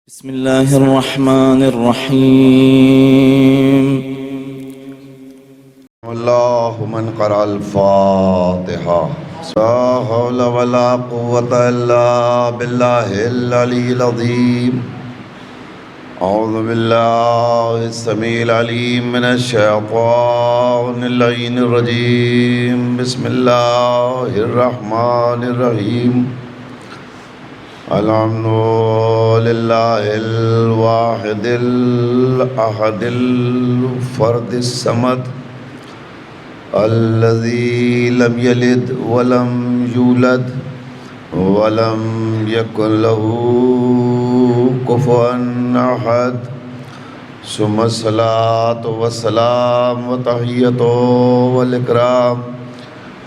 بسم الله الرحمن الرحيم. الله من قرأ الفاتحة لا حول ولا قوة إلا بالله العلي العظيم. أعوذ بالله السميع العليم من الشيطان اللعين الرجيم. بسم الله الرحمن الرحيم. الحمد لله الواحد الأحد الفرد الصمد الذي لم يلد ولم يولد ولم يكن له كفوا أحد. ثم الصلاة والسلام وتحية والإكرام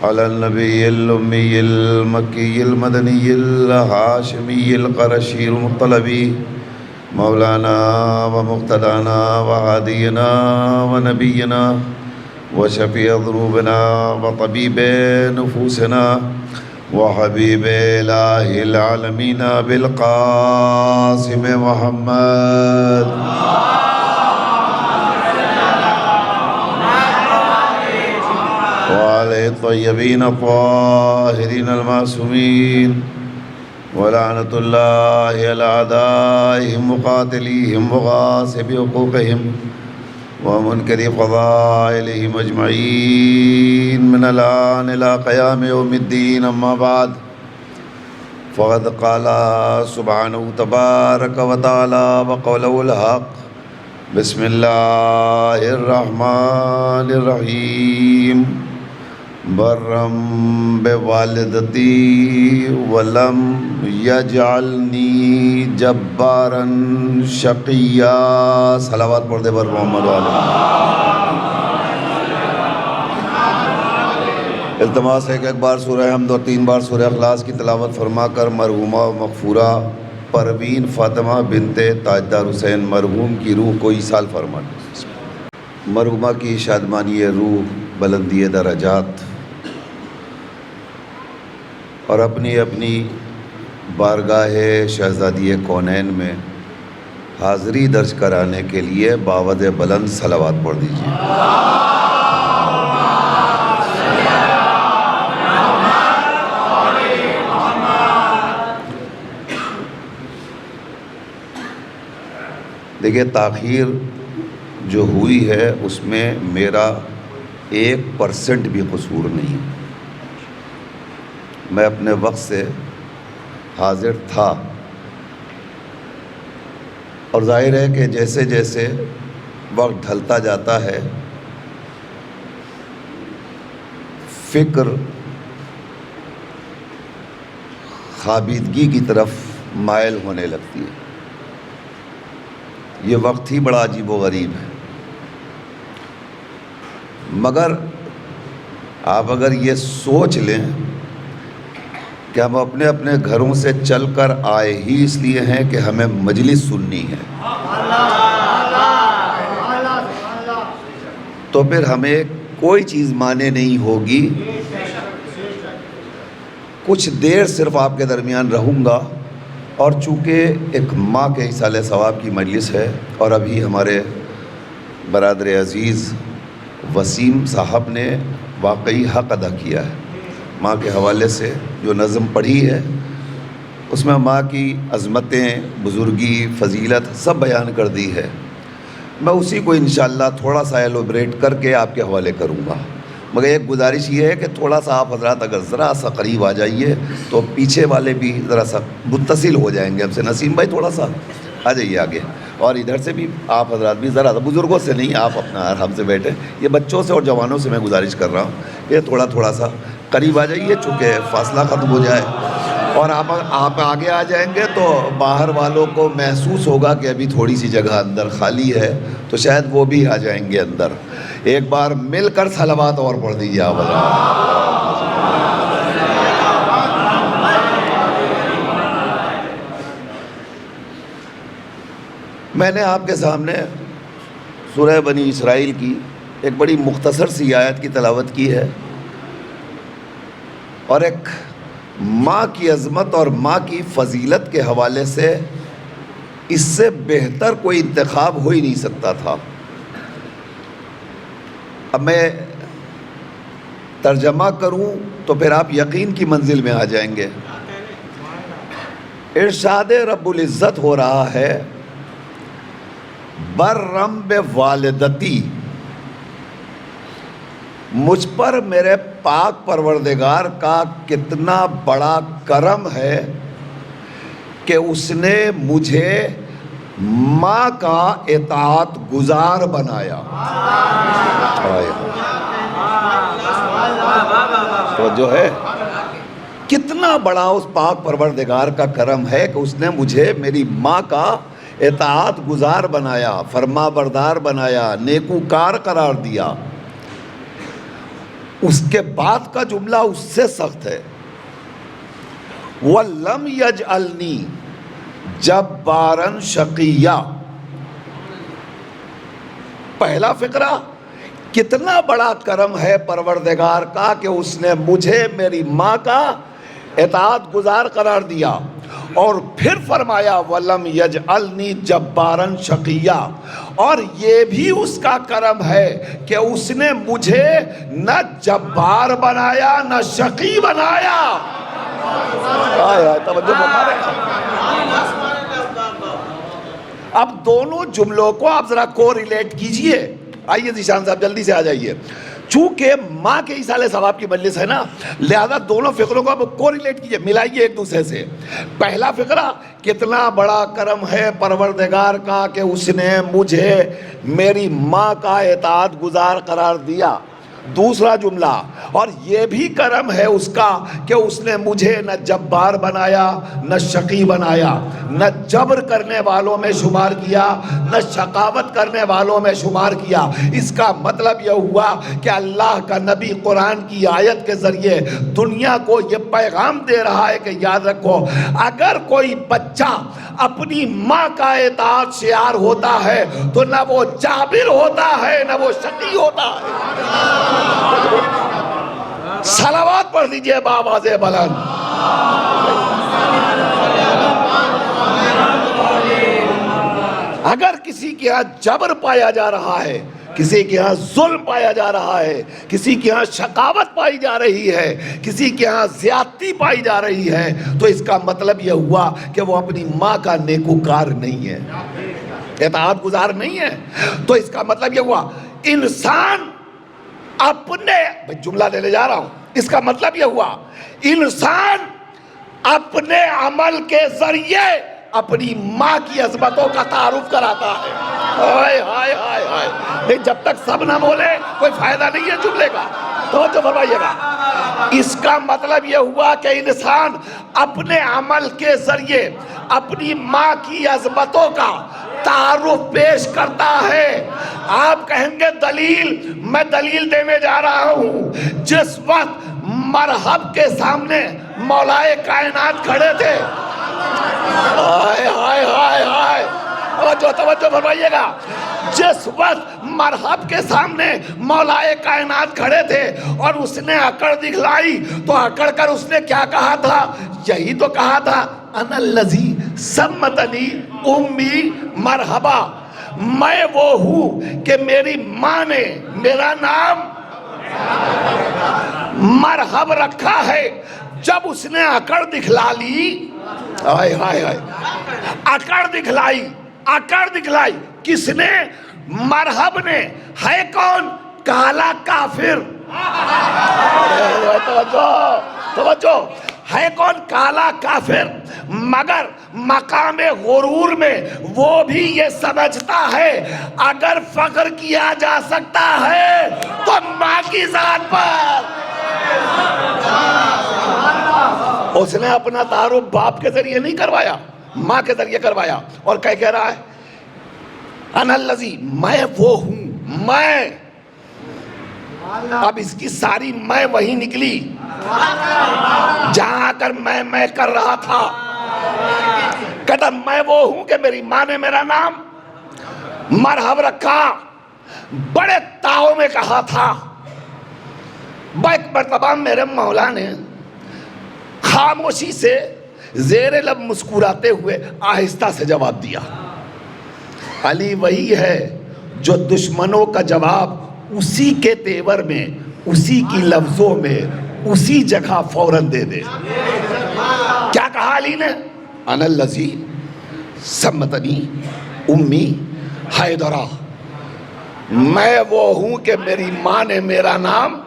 على النبي الأمي المكي المدني الهاشمي القرشي المطلبي مولانا ومقتدانا وهادينا ونبينا وشفيع ذنوبنا وطبيب نفوسنا وحبيب إله العالمين بالقاسم محمد وعلى الطيبين الطاهرين المعصومين ولعنة الله على أعدائهم مقاتليهم وغاصب حقوقهم ومنكر فضائلهم أجمعين من الآن إلى قيام يوم الدين. أما بعد فقد قال سبحانه تبارك وتعالى وقوله الحق. بسم الله الرحمن الرحيم. برم بوالدتی ولم یجعلنی جبارا شقیا. صلوات پڑھ دے بر محمد والے. التماس ہے کہ ایک بار سورہ حمد اور 3 بار سورہ اخلاص کی تلاوت فرما کر مرحومہ و مغفورہ پروین فاطمہ بنت تاجدار حسین مرحوم کی روح کو ایصال فرمائیں. مرحومہ کی شادمانی روح بلندی درجات اور اپنی اپنی بارگاہ شہزادی کونین میں حاضری درج کرانے کے لیے باوجہ بلند صلوات پڑھ دیجیے. دیکھیے تاخیر جو ہوئی ہے اس میں میرا 1% بھی قصور نہیں. میں اپنے وقت سے حاضر تھا اور ظاہر ہے کہ جیسے جیسے وقت ڈھلتا جاتا ہے فکر خوابیدگی کی طرف مائل ہونے لگتی ہے. یہ وقت ہی بڑا عجیب و غریب ہے. مگر آپ اگر یہ سوچ لیں کہ ہم اپنے اپنے گھروں سے چل کر آئے ہی اس لیے ہیں کہ ہمیں مجلس سننی ہے، تو پھر ہمیں کوئی چیز مانے نہیں ہوگی. کچھ دیر صرف آپ کے درمیان رہوں گا اور چونکہ ایک ماں کے ایصال ثواب کی مجلس ہے اور ابھی ہمارے برادر عزیز وسیم صاحب نے واقعی حق ادا کیا ہے. ماں کے حوالے سے جو نظم پڑھی ہے اس میں ماں کی عظمتیں، بزرگی، فضیلت سب بیان کر دی ہے. میں اسی کو انشاءاللہ تھوڑا سا ایلوبریٹ کر کے آپ کے حوالے کروں گا. مگر ایک گزارش یہ ہے کہ تھوڑا سا آپ حضرات اگر ذرا سا قریب آ جائیے تو پیچھے والے بھی ذرا سا متصل ہو جائیں گے ہم سے. نسیم بھائی تھوڑا سا آ جائیے آگے، اور ادھر سے بھی آپ حضرات بھی ذرا سا، بزرگوں سے نہیں، آپ اپنا آرام سے بیٹھے. یہ بچوں سے اور جوانوں سے میں گزارش کر رہا ہوں کہ تھوڑا سا قریب آ جائیے چونکہ فاصلہ ختم ہو جائے. اور آپ آگے آ جائیں گے تو باہر والوں کو محسوس ہوگا کہ ابھی تھوڑی سی جگہ اندر خالی ہے، تو شاید وہ بھی آ جائیں گے اندر. ایک بار مل کر صلوات اور پڑھ دیجیے آپ. میں نے آپ کے سامنے سورہ بنی اسرائیل کی ایک بڑی مختصر سی آیت کی تلاوت کی ہے اور ایک ماں کی عظمت اور ماں کی فضیلت کے حوالے سے اس سے بہتر کوئی انتخاب ہو ہی نہیں سکتا تھا۔ اب میں ترجمہ کروں تو پھر آپ یقین کی منزل میں آ جائیں گے۔ ارشاد رب العزت ہو رہا ہے برم بوالدتی، مجھ پر میرے پاک پروردگار کا کتنا بڑا کرم ہے کہ اس نے مجھے ماں کا اطاعت گزار بنایا۔ تو جو ہے کتنا بڑا اس پاک پروردگار کا کرم ہے کہ اس نے مجھے میری ماں کا اطاعت گزار بنایا، فرما بردار بنایا، نیکوکار قرار دیا۔ اس کے بعد کا جملہ اس سے سخت ہے، وَلَمْ يَجْعَلْنِي جَبَّارًا شَقِيًّا۔ پہلا فقرہ، کتنا بڑا کرم ہے پروردگار کا کہ اس نے مجھے میری ماں کا اطاعت گزار قرار دیا، اور پھر فرمایا وَلَمْ يَجْعَلْنِي جَبَّارًا شَقِيًّا، اور یہ بھی اس کا کرم ہے کہ اس نے مجھے نہ جبار بنایا نہ شقی بنایا۔ توجہ فرما رہے ہیں۔ اب دونوں جملوں کو آپ ذرا کو ریلیٹ کیجئے۔ آئیے ذیشان صاحب جلدی سے آ جائیے۔ چونکہ ماں کے ایصال ثواب کی مجلس ہے نا، لہذا دونوں فقروں کو آپ کو ریلیٹ کیجئے، ملائیے ایک دوسرے سے۔ پہلا فقرہ، کتنا بڑا کرم ہے پروردگار کا کہ اس نے مجھے میری ماں کا اطاعت گزار قرار دیا۔ دوسرا جملہ، اور یہ بھی کرم ہے اس کا کہ اس نے مجھے نہ جبار بنایا نہ شقی بنایا، نہ جبر کرنے والوں میں شمار کیا نہ شقاوت کرنے والوں میں شمار کیا۔ اس کا مطلب یہ ہوا کہ اللہ کا نبی قرآن کی آیت کے ذریعے دنیا کو یہ پیغام دے رہا ہے کہ یاد رکھو، اگر کوئی بچہ اپنی ماں کا اطاعت شعار ہوتا ہے تو نہ وہ جابر ہوتا ہے نہ وہ شقی ہوتا ہے۔ صلوات پڑھ دیجئے بآواز بلند۔ اگر کسی کے ہاں جبر پایا جا رہا ہے، کسی کے ہاں ظلم پایا جا رہا ہے، کسی کے ہاں شقاوت پائی جا رہی ہے، کسی کے ہاں زیادتی پائی جا رہی ہے، تو اس کا مطلب یہ ہوا کہ وہ اپنی ماں کا نیکوکار نہیں ہے، اطاعت گزار نہیں ہے۔ تو اس کا مطلب یہ ہوا انسان اپنے، جملہ لے جا رہا ہوں، اس کا مطلب یہ ہوا انسان اپنے عمل کے ذریعے اپنی ماں کی عظمتوں کا تعارف کراتا ہے۔ ہائے ہائے ہائے ہائے، نہیں جب تک سب نہ بولے کوئی فائدہ نہیں ہے جملے کا، توجہ فرمائیے گا۔ اس کا مطلب یہ ہوا کہ انسان اپنے عمل کے ذریعے اپنی ماں کی عظمتوں کا تعارف پیش کرتا ہے۔ آپ کہیں گے دلیل، میں دلیل دینے جا رہا ہوں۔ جس وقت مرحب کے سامنے مولائے کائنات کھڑے تھے، ہائے ہائے ہائے ہائے، توجہ فرمائیے گا، جس وقت مرحب کے سامنے مولائے کائنات کھڑے تھے اور اس نے اکڑ دکھلائی، تو اکڑ کر اس نے کیا کہا تھا؟ یہی تو کہا تھا انا الذی سمتنی امی مرحبا، میں وہ ہوں کہ میری ماں نے میرا نام مرحب رکھا ہے۔ جب اس نے اکڑ دکھلا لی، آئے آئے آئے، اکڑ دکھلائی کس نے؟ مرحب نے۔ ہے کون؟ کالا کافر۔ توجہ، ہے کون؟ کالا کافر۔ مگر مقام غرور میں وہ بھی یہ سمجھتا ہے اگر فخر کیا جا سکتا ہے تو ماں کی ذات پر۔ اس نے اپنا تعارف باپ کے ذریعے نہیں کروایا، ماں کے ذریعے کروایا، اور کہہ رہا ہے انا الذی، میں وہ ہوں، میں۔ اب اس کی ساری میں وہی نکلی جہاں آ کر میں کر رہا تھا۔ کہتا میں وہ ہوں کہ میری ماں نے میرا نام مرحب رکھا۔ بڑے تاؤ میں کہا تھا۔ ایک مرتبہ میرے مولا نے خاموشی سے زیر لب مسکراتے ہوئے آہستہ سے جواب دیا. علی وہی ہے جو دشمنوں کا جواب اسی کے تیور میں، اسی کی لفظوں میں، اسی جگہ فوراً دے دے. کیا کہا علی نے؟ انا الذی سمتنی امی حیدرہ، میں وہ ہوں کہ میری ماں نے میرا نام،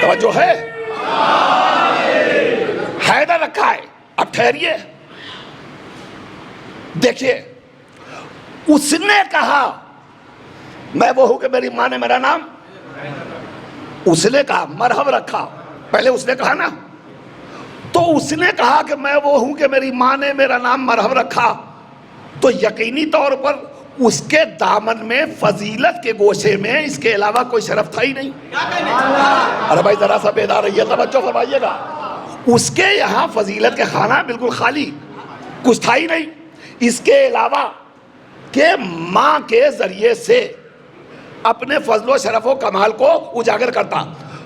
توجہ ہے، حیدر رکھا ہے. اب ٹھہریے، دیکھیے، اس نے کہا میں وہ ہوں کہ میری ماں نے میرا نام، اس نے کہا مرحب رکھا، پہلے اس نے کہا نا، تو اس نے کہا کہ میں وہ ہوں کہ میری ماں نے میرا نام مرحب رکھا، تو یقینی طور پر اس کے دامن میں فضیلت کے گوشے میں اس کے علاوہ کوئی شرف تھا ہی نہیں. ارے بھائی ذرا سا بیدار رہیے، توجہ فرمائیے گا. اس کے یہاں فضیلت کے خانہ بالکل خالی، کچھ تھا ہی نہیں، اس کے علاوہ کہ ماں کے ذریعے سے اپنے فضل و شرف و کمال کو اجاگر کرتا.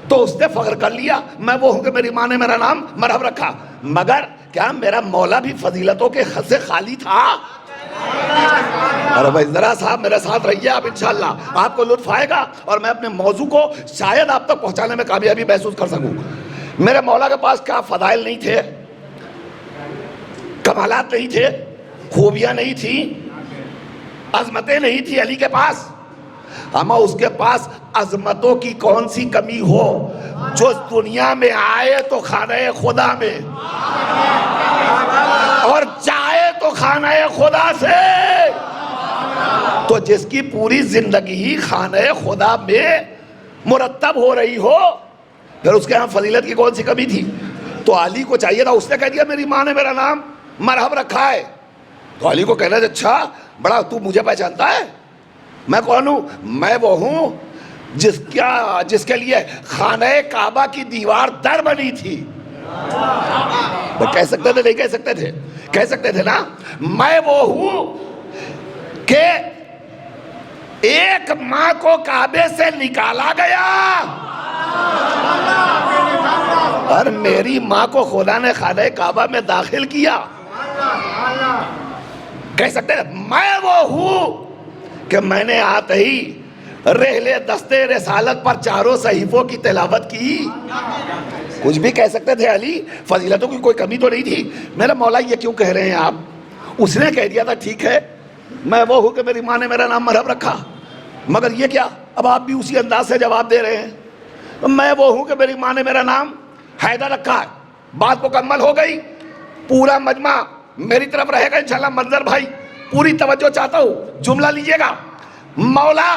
تو اس نے فخر کر لیا میں وہ ہوں کہ میری ماں نے میرا نام مرحب رکھا. مگر کیا میرا مولا بھی فضیلتوں کے حد سے خالی تھا؟ ارے بھائی ذرا صاحب میرے ساتھ رہیے آپ، انشاءاللہ آپ کو لطف آئے گا اور میں اپنے موضوع کو شاید آپ تک پہنچانے میں کامیابی محسوس کر سکوں. میرے مولا کے پاس کیا فضائل نہیں تھے، کمالات نہیں تھے، خوبیاں نہیں تھیں، عظمتیں نہیں تھی علی کے پاس. اما اس کے پاس عظمتوں کی کون سی کمی ہو جو دنیا میں آئے تو خانہ خدا میں اور جائے تو خانہ خدا سے. تو جس کی پوری زندگی ہی خانہ خدا میں مرتب ہو رہی ہو، پھر اس کے ہاں فضیلت کی کون سی کمی تھی؟ تو علی کو چاہیے تھا، اس نے کہہ دیا میری ماں نے میرا نام مرحب رکھا ہے. تو علی کو کہنا اچھا بڑا تو مجھے پہچانتا ہے، میں کون ہوں؟ میں وہ ہوں جس کے لیے خانہ کعبہ کی دیوار در بنی تھی. کہہ سکتے تھے نہیں کہہ سکتے تھے؟ کہہ سکتے تھے نا. میں وہ ہوں کہ ایک ماں کو کعبے سے نکالا گیا اور میری ماں کو خدا نے خانہ کعبہ میں داخل کیا. کہہ سکتے ہیں میں وہ ہوں کہ میں نے آتے ہی رحلے دستے رسالت پر چاروں صحیفوں کی تلاوت کی. کچھ بھی کہہ سکتے تھے علی، فضیلتوں کی کوئی کمی تو نہیں تھی. میرا مولا یہ کیوں کہہ رہے ہیں آپ؟ اس نے کہہ دیا تھا ٹھیک ہے میں وہ ہوں کہ میری ماں نے میرا نام مرحب رکھا، مگر یہ کیا؟ اب آپ بھی اسی انداز سے جواب دے رہے ہیں میں وہ ہوں کہ میری ماں نے میرا نام حیدر رکھا ہے. بات مکمل ہو گئی. پورا مجمع میری طرف رہے گا انشاءاللہ. منظر بھائی پوری توجہ چاہتا ہوں، جملہ لیجئے گا. مولا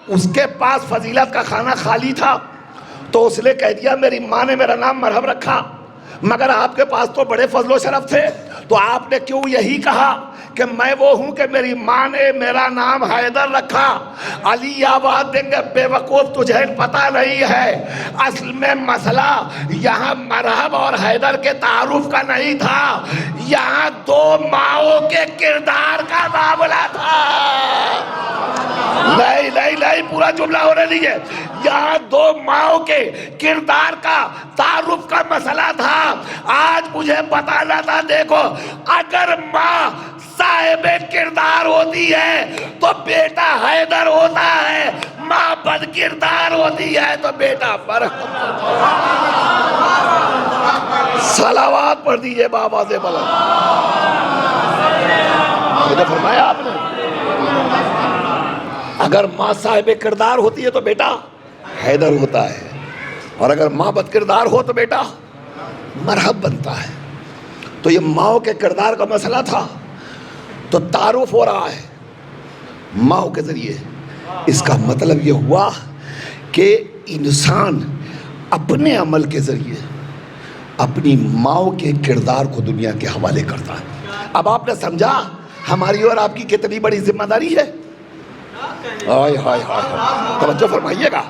اس کے پاس فضیلت کا خانہ خالی تھا تو اس نے کہہ دیا میری ماں نے میرا نام مرحب رکھا، مگر آپ کے پاس تو بڑے فضل و شرف تھے، تو آپ نے کیوں یہی کہا کہ میں وہ ہوں کہ میری ماں نے میرا نام حیدر رکھا؟ علی آواز دیں گے بے وقوف تجھے پتہ نہیں ہے، اصل میں مسئلہ یہاں مرحب اور حیدر کے تعارف کا نہیں تھا، یہاں دو ماؤں کے کردار کا معاملہ تھا. نہیں پورا جملہ ہونے دیجیے. یہاں دو ماؤں کے کردار کا تعارف کا مسئلہ تھا. آج مجھے بتانا تھا دیکھو اگر ماں صاحب کردار ہوتی ہے تو بیٹا حیدر ہوتا ہے، ماں بد کردار ہوتی ہے تو بیٹا صلوات پڑھ دیجئے بابا سے بلند. مجھے فرمایا آپ نے اگر ماں صاحب کردار ہوتی ہے تو بیٹا حیدر ہوتا ہے، اور اگر ماں بد کردار ہو تو بیٹا مرحب بنتا ہے. تو یہ ماں کے کردار کا مسئلہ تھا، تو تعارف ہو رہا ہے ماں کے ذریعے. اس کا مطلب یہ ہوا کہ انسان اپنے عمل کے ذریعے اپنی ماں کے کردار کو دنیا کے حوالے کرتا ہے. اب آپ نے سمجھا ہماری اور آپ کی کتنی بڑی ذمہ داری ہے. ہائے ہائے ہائے، توجہ فرمائیے گا.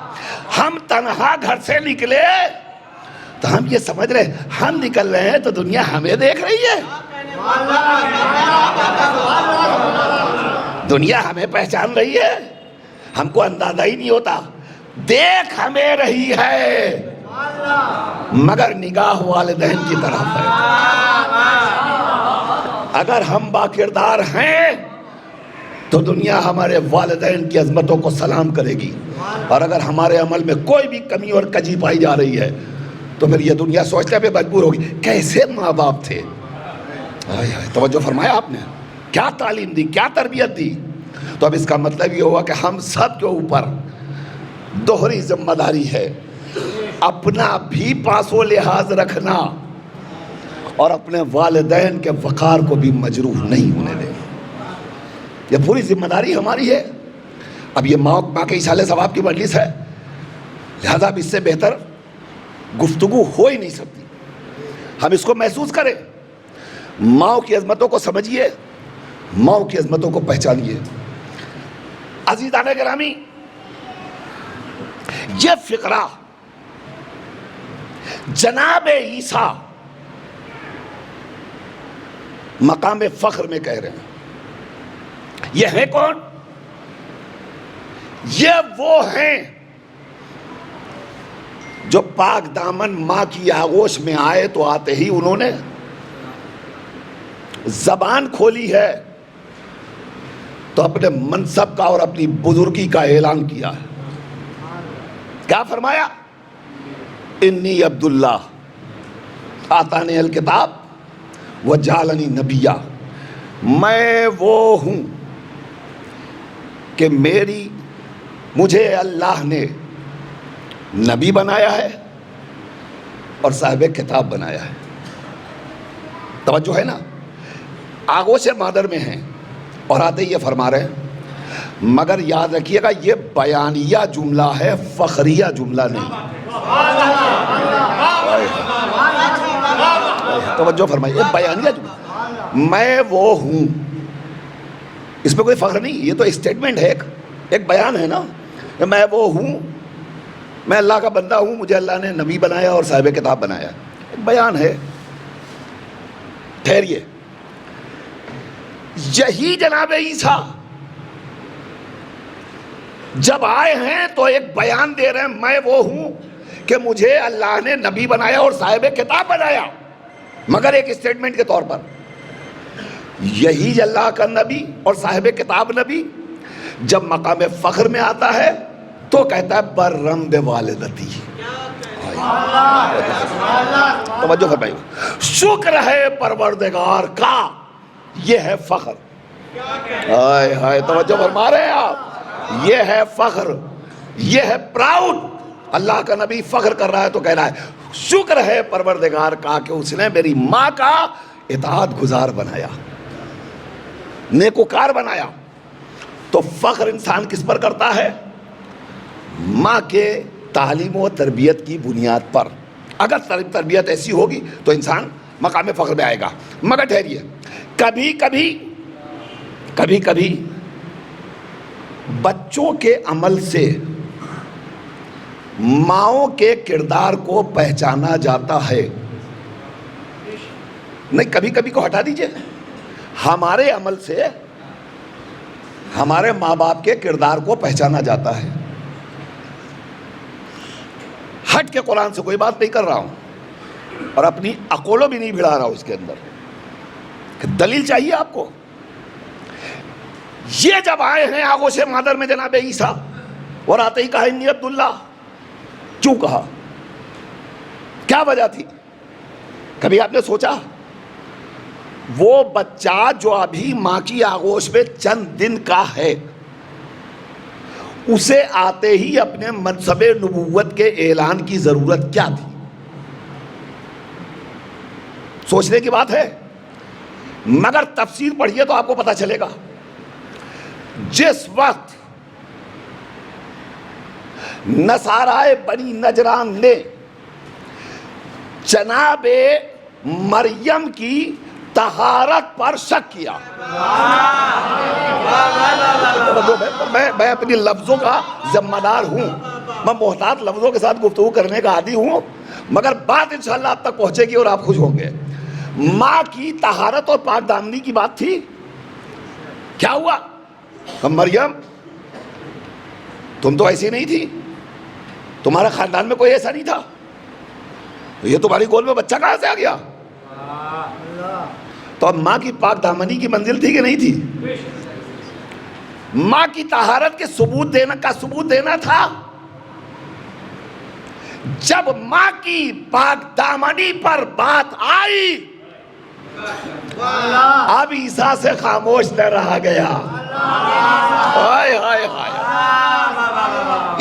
ہم تنہا گھر سے نکلے تو ہم یہ سمجھ رہے ہم نکل رہے ہیں تو دنیا ہمیں دیکھ رہی ہے، دنیا ہمیں پہچان رہی ہے. ہم کو اندازہ ہی نہیں ہوتا. دیکھ ہمیں رہی ہے مگر نگاہ والدین کی طرف ہے۔ اگر ہم باکردار ہیں تو دنیا ہمارے والدین کی عظمتوں کو سلام کرے گی، اور اگر ہمارے عمل میں کوئی بھی کمی اور کجی پائی جا رہی ہے تو پھر یہ دنیا سوچنے پہ مجبور ہوگی کیسے ماں باپ تھے۔ توجہ فرمایا آپ نے، کیا تعلیم دی، کیا تربیت دی۔ تو اب اس کا مطلب یہ ہوا کہ ہم سب کے اوپر دوہری ذمہ داری ہے، اپنا بھی پاس و لحاظ رکھنا اور اپنے والدین کے وقار کو بھی مجروح نہیں ہونے دینا۔ یہ پوری ذمہ داری ہماری ہے۔ اب یہ ماں کے ایصال ثواب کی مجلس ہے، لہذا اب اس سے بہتر گفتگو ہو ہی نہیں سکتی۔ ہم اس کو محسوس کریں، ماں کی عظمتوں کو سمجھیے، ماں کی عظمتوں کو پہچانیے۔ عزیزان گرامی، یہ فقرہ جناب عیسیٰ مقام فخر میں کہہ رہے ہیں۔ یہ ہے کون؟ یہ وہ ہیں جو پاک دامن ماں کی آغوش میں آئے تو آتے ہی انہوں نے زبان کھولی ہے تو اپنے منصب کا اور اپنی بزرگی کا اعلان کیا ہے۔ کیا فرمایا؟ انی عبداللہ آتانی الکتاب وجعلنی نبیہ، میں وہ ہوں کہ مجھے اللہ نے نبی بنایا ہے اور صاحب کتاب بنایا ہے۔ توجہ ہے نا، آغوش مادر میں ہیں اور آتے یہ فرما رہے ہیں، مگر یاد رکھیے گا یہ بیانیہ جملہ ہے، فخریہ جملہ نہیں۔ توجہ فرمائیے، یہ بیانیہ جملہ، میں وہ ہوں، اس پہ کوئی فخر نہیں، یہ تو اسٹیٹمنٹ ہے، ایک بیان ہے نا، میں وہ ہوں، میں اللہ کا بندہ ہوں، مجھے اللہ نے نبی بنایا اور صاحب کتاب بنایا، ایک بیان ہے۔ ٹھہریے، یہی جناب عیسیٰ جب آئے ہیں تو ایک بیان دے رہے ہیں، میں وہ ہوں کہ مجھے اللہ نے نبی بنایا اور صاحب کتاب بنایا، مگر ایک اسٹیٹمنٹ کے طور پر۔ یہی اللہ کا نبی اور صاحب کتاب نبی جب مقام فخر میں آتا ہے تو کہتا ہے برم بوالدتی، توجہ فرمائیے، شکر ہے پروردگار کا، یہ ہے فخر۔ ہائے ہائے، توجہ فرما رہے ہیں آپ، یہ ہے فخر، یہ ہے پراؤڈ۔ اللہ کا نبی فخر کر رہا ہے تو کہہ رہا ہے شکر ہے پروردگار کا کہ اس نے میری ماں کا اطاعت گزار بنایا، نیکوکار بنایا۔ تو فخر انسان کس پر کرتا ہے؟ ماں کے تعلیم و تربیت کی بنیاد پر۔ اگر تربیت ایسی ہوگی تو انسان مقام فخر میں آئے گا۔ مگر ٹھہریے، کبھی کبھی بچوں کے عمل سے ماؤں کے کردار کو پہچانا جاتا ہے۔ نہیں، کبھی کبھی کو ہٹا دیجئے، ہمارے عمل سے ہمارے ماں باپ کے کردار کو پہچانا جاتا ہے۔ ہٹ کے قرآن سے کوئی بات نہیں کر رہا ہوں اور اپنی عقولوں بھی نہیں بھڑا رہا ہوں اس کے اندر، دلیل چاہیے آپ کو۔ یہ جب آئے ہیں آغوش مادر میں جناب عیسیٰ اور آتے ہی کہا انی عبداللہ، کیوں کہا؟ کیا وجہ تھی؟ کبھی آپ نے سوچا؟ وہ بچہ جو ابھی ماں کی آغوش میں چند دن کا ہے، اسے آتے ہی اپنے منصب نبوت کے اعلان کی ضرورت کیا تھی؟ سوچنے کی بات ہے، مگر تفسیر پڑھیے تو آپ کو پتا چلے گا۔ جس وقت نصارائے بنی نجران نے جناب مریم کی طہارت پر شک کیا، میں اپنی لفظوں کا ذمہ دار ہوں، میں محتاط لفظوں کے ساتھ گفتگو کرنے کا عادی ہوں، مگر بات انشاءاللہ آپ تک پہنچے گی اور آپ خوش ہوں گے۔ ماں کی طہارت اور پاک دامنی کی بات تھی۔ کیا ہوا؟ مریم تم تو ایسی نہیں تھی، تمہارے خاندان میں کوئی ایسا نہیں تھا، یہ تمہاری گود میں بچہ کہاں سے آ گیا؟ تو اب ماں کی پاک دامنی کی منزل تھی کہ نہیں تھی؟ ماں کی طہارت کے ثبوت دینا تھا. جب ماں کی پاک دامنی پر بات آئی اب عیسیٰ سے خاموش نہ رہا گیا. ہائے ہائے ہائے.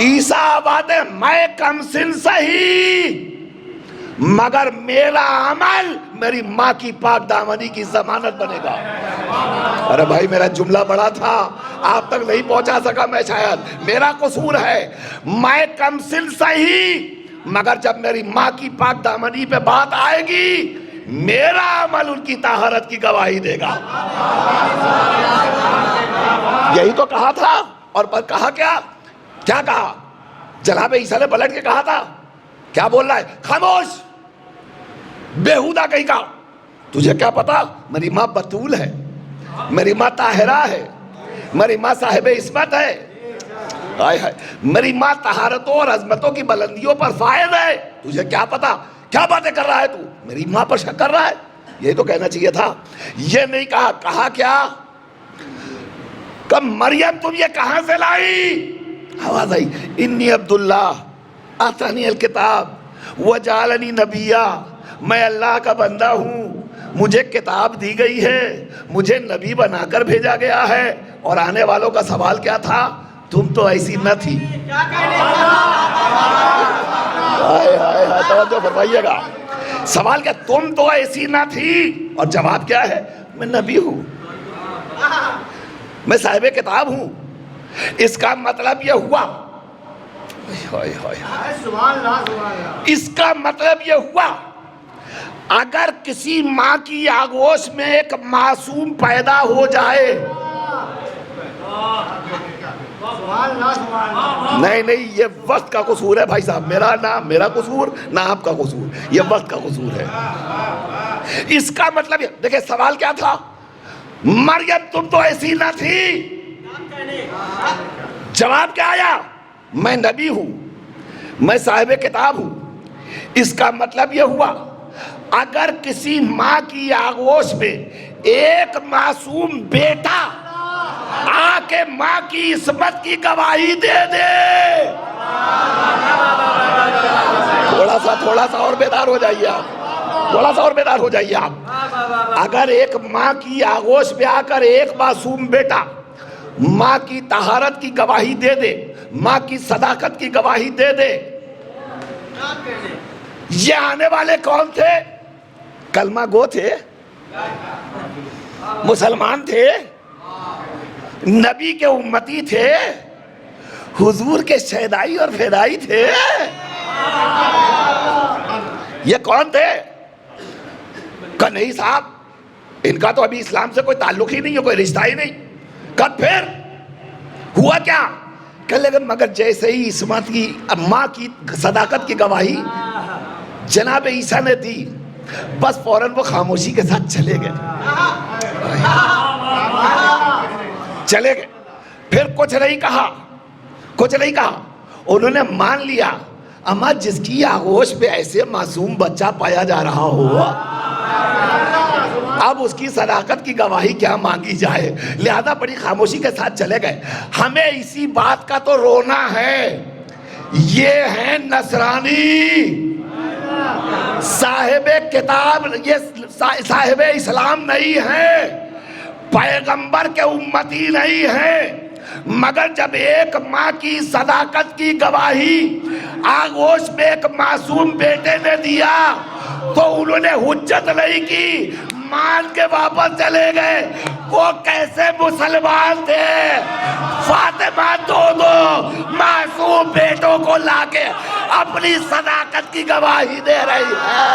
عیسیٰ بات ہے میں کم سن سہی مگر میرا عمل میری ماں کی پاک دامنی کی ضمانت بنے گا. ارے بھائی میرا جملہ بڑا تھا, آپ تک نہیں پہنچا سکا میں, شاید میرا قصور ہے. میں کم سن سہی مگر جب میری ماں کی پاک دامنی پہ بات آئے گی میرا عمل ان کی طہارت کی گواہی دے گا. یہی تو کہا تھا. اور پر کہا کیا کہا جناب عیسیٰ نے پلٹ کے کہا تھا, کیا بول رہا ہے؟ خاموش بےہودہ کہیں کا, تجھے کیا پتا میری ماں بتول ہے, میری ماں طاہرہ ہے, میری ماں صاحب عصمت ہے, میری ماں طہارتوں اور عظمتوں کی بلندیوں پر فائز ہے. تجھے کیا پتا کیا باتیں کر رہا ہے تو, میری ماں پر شک کر رہا ہے. یہی تو کہنا چاہیے تھا. یہ نہیں کہا. کہا کیا کہ مریم تم یہ کہاں سے لائی؟ آواز آئی انی عبداللہ آتانی الکتاب وجعلنی نبیہ, میں اللہ کا بندہ ہوں, مجھے کتاب دی گئی ہے, مجھے نبی بنا کر بھیجا گیا ہے. اور آنے والوں کا سوال کیا تھا؟ تم تو ایسی نہ تھی. توجہ فرمائیے گا. سوال کیا؟ تم تو ایسی نہ تھی. اور جواب کیا ہے؟ میں نبی ہوں, میں صاحب کتاب ہوں. اس کا مطلب یہ ہوا, اس کا مطلب یہ ہوا اگر کسی ماں کی آغوش میں ایک معصوم پیدا ہو جائے, نہیں یہ وقت کا قصور ہے بھائی صاحب, میرا قصور نہ آپ کا قصور, یہ وقت کا قصور ہے. اس کا مطلب دیکھیں سوال کیا تھا؟ مریم تم تو ایسی نہ تھی. جواب کیا آیا؟ میں نبی ہوں, میں صاحب کتاب ہوں. اس کا مطلب یہ ہوا اگر کسی ماں کی آغوش میں ایک معصوم بیٹا آ کے ماں کی عصمت کی گواہی دے دے, تھوڑا سا اور بیدار ہو جائیے آپ, تھوڑا سا اور بیدار ہو جائیے آپ. اگر ایک ماں کی آغوش میں آ کر ایک معصوم بیٹا ماں کی طہارت کی گواہی دے دے, ماں کی صداقت کی گواہی دے دے. یہ آنے والے کون تھے؟ کلمہ گو تھے, مسلمان تھے, نبی کے امتی تھے, حضور کے شہدائی اور فدائی تھے. یہ کون تھے؟ کہ نہیں صاحب ان کا تو ابھی اسلام سے کوئی تعلق ہی نہیں ہے, کوئی رشتہ ہی نہیں. کب پھر ہوا کیا کہ لیکن مگر جیسے ہی عصمت کی ماں کی صداقت کی گواہی جناب عیسیٰ نے دی بس فوراً وہ خاموشی کے ساتھ چلے گئے. پھر کچھ نہیں کہا. انہوں نے مان لیا اما جس کی آغوش پہ ایسے معصوم بچہ پایا جا رہا ہو اب اس کی صداقت کی گواہی کیا مانگی جائے, لہذا بڑی خاموشی کے ساتھ چلے گئے. ہمیں اسی بات کا تو رونا ہے, یہ ہیں نصرانی, صاحب کتاب, یہ صاحب اسلام نہیں ہے, پیغمبر کے امتی نہیں ہے. مگر جب ایک ماں کی صداقت کی گواہی آغوش میں ایک معصوم بیٹے نے دیا تو انہوں نے حجت نہیں کی, مان کے واپس چلے گئے. وہ کیسے مسلمان تھے؟ فاطمہ دو معصوم بیٹوں کو لا کے اپنی صداقت کی گواہی دے رہی ہے.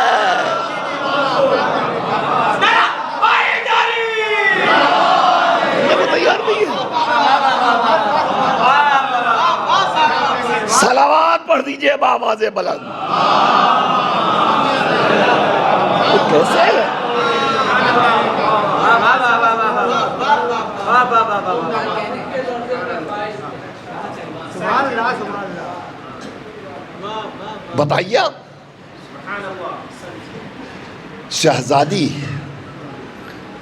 تیار نہیں ہے. صلوات پڑھ دیجئے بآواز بلند. کیسے بتائیے آپ. شہزادی،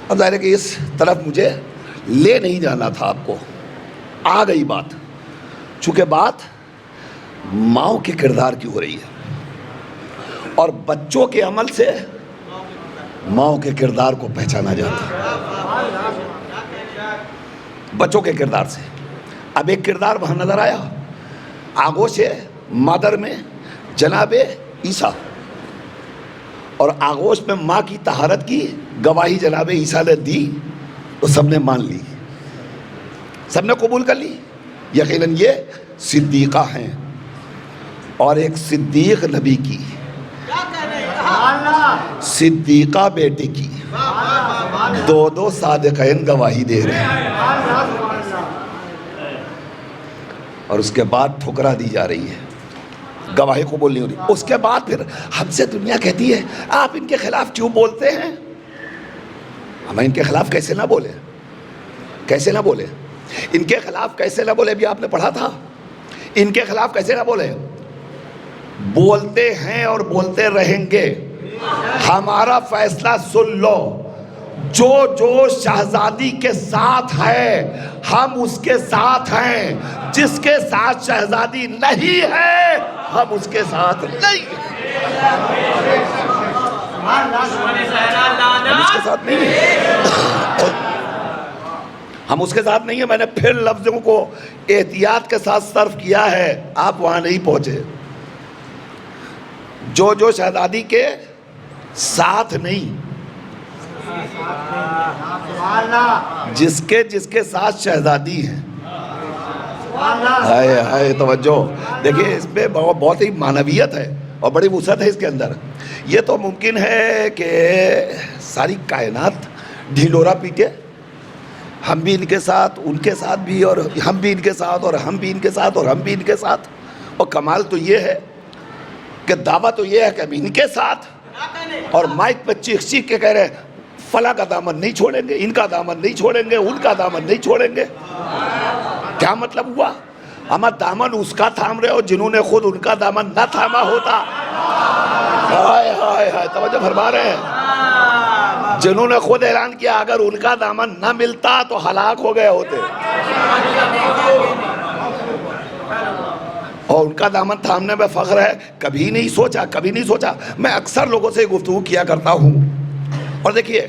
اب ظاہر ہے کہ اس طرف مجھے لے نہیں جانا تھا آپ کو، آ گئی بات، چونکہ بات ماؤں کے کردار کی ہو رہی ہے اور بچوں کے عمل سے ماؤں کے کردار کو پہچانا جاتا ہے، بچوں کے کردار سے۔ اب ایک کردار وہاں نظر آیا آغوش مادر میں جناب عیسیٰ، اور آغوش میں ماں کی طہارت کی گواہی جناب عیسیٰ نے دی تو سب نے مان لی، سب نے قبول کر لی۔ یقیناً یہ صدیقہ ہیں، اور ایک صدیق نبی کی، صدیقہ بیٹے کی، دو صادقین گواہی دے رہے ہیں، اور اس کے بعد ٹھکرا دی جا رہی ہے، گواہی قبول نہیں ہو رہی۔ اس کے بعد پھر ہم سے دنیا کہتی ہے آپ ان کے خلاف کیوں بولتے ہیں؟ ہم ان کے خلاف کیسے نہ بولے، کیسے نہ بولے، ان کے خلاف کیسے نہ بولے، ابھی آپ نے پڑھا تھا، ان کے خلاف کیسے نہ بولے، بولتے ہیں اور بولتے رہیں گے، ہمارا فیصلہ سن لو، جو جو شہزادی کے ساتھ ہے ہم اس کے ساتھ ہیں، جس کے ساتھ شہزادی نہیں ہے ہم اس کے ساتھ نہیں ہیں، ہم اس کے ساتھ نہیں ہیں، ہم اس کے ساتھ نہیں ہیں۔ میں نے پھر لفظوں کو احتیاط کے ساتھ صرف کیا ہے، آپ وہاں نہیں پہنچے۔ جو جو شہزادی کے ساتھ نہیں، جس کے ساتھ شہزادی ہیں، ہائے ہائے توجہ دیکھیں، اس میں بہت ہی معنویت ہے اور بڑی وسعت ہے اس کے اندر۔ یہ تو ممکن ہے کہ ساری کائنات ڈھیلورا پیٹے، ہم بھی ان کے ساتھ، ان کے ساتھ بھی، اور ہم بھی ان کے ساتھ، اور ہم بھی ان کے ساتھ، اور ہم بھی ان کے ساتھ، اور کمال تو یہ ہے کہ دعویٰ تو یہ ہے کہ ہم ان کے ساتھ، اور مائک پہ چیخ چیخ کے کہہ رہے ہیں فلاں کا دامن نہیں چھوڑیں گے، ان کا دامن نہیں چھوڑیں گے، ان کا دامن نہیں چھوڑیں گے۔ کیا مطلب ہوا؟ ہم دامن اس کا تھام رہے ہو جنہوں نے خود ان کا دامن نہ تھاما ہوتا۔ ہائے ہائے ہائے توجہ فرما رہے ہیں، جنہوں نے خود اعلان کیا اگر ان کا دامن نہ ملتا تو ہلاک ہو گئے ہوتے، اور ان کا دامن تھامنے میں فخر ہے۔ کبھی نہیں سوچا، کبھی نہیں سوچا۔ میں اکثر لوگوں سے گفتگو کیا کرتا ہوں، اور دیکھیے